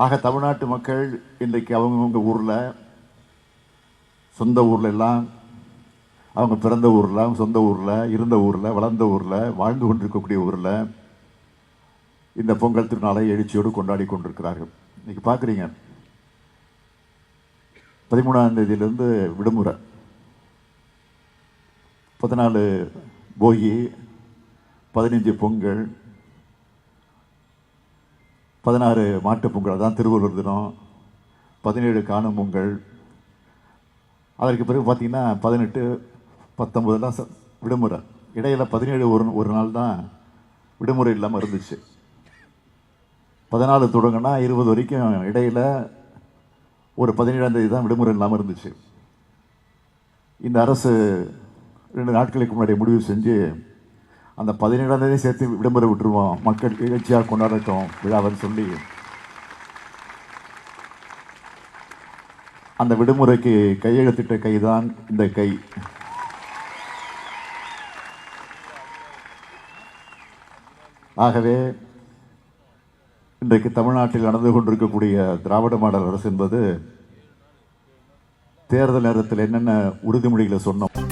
ஆக தமிழ்நாட்டு மக்கள் இன்றைக்கு அவங்கவுங்க ஊரில், சொந்த ஊரில் எல்லாம், அவங்க பிறந்த ஊரில், அவங்க சொந்த ஊரில், இருந்த ஊரில், வளர்ந்த ஊரில், வாழ்ந்து கொண்டிருக்கக்கூடிய ஊரில் இந்த பொங்கல் திருநாளை எழுச்சியோடு கொண்டாடி கொண்டிருக்கிறார்கள். இன்னைக்கு பார்க்குறீங்க, 13ஆம் தேதியிலிருந்து விடுமுறை, 14 போகி, 15 பொங்கல், 16 மாட்டுப் பொங்கல், அதான் திருவள்ளுவர் தினம், 17 காணும் பொங்கல். அதற்கு பிறகு பார்த்தீங்கன்னா 18, 19 விடுமுறை. இடையில 17 ஒரு நாள் தான் விடுமுறை இல்லாமல் இருந்துச்சு. 14 தொடங்கினா 20 வரைக்கும் இடையில ஒரு 17ஆம் தேதி தான் விடுமுறை இல்லாமல் இருந்துச்சு. இந்த அரசு 2 நாட்களுக்கு முன்னாடி முடிவு செஞ்சு அந்த 17ஆம் தேதி சேர்த்து விடுமுறை விட்டுருவோம், மக்கள் எழுச்சியாக கொண்டாடட்டும் விழாவன்னு சொல்லி அந்த விடுமுறைக்கு கையெழுத்திட்ட கைதான் இந்த கை. ஆகவே இன்றைக்கு தமிழ்நாட்டில் நடந்து கொண்டிருக்கக்கூடிய திராவிட மாடல் அரசு என்பது தேர்தல் நேரத்தில் என்னென்ன உறுதிமொழிகளை சொன்னோம்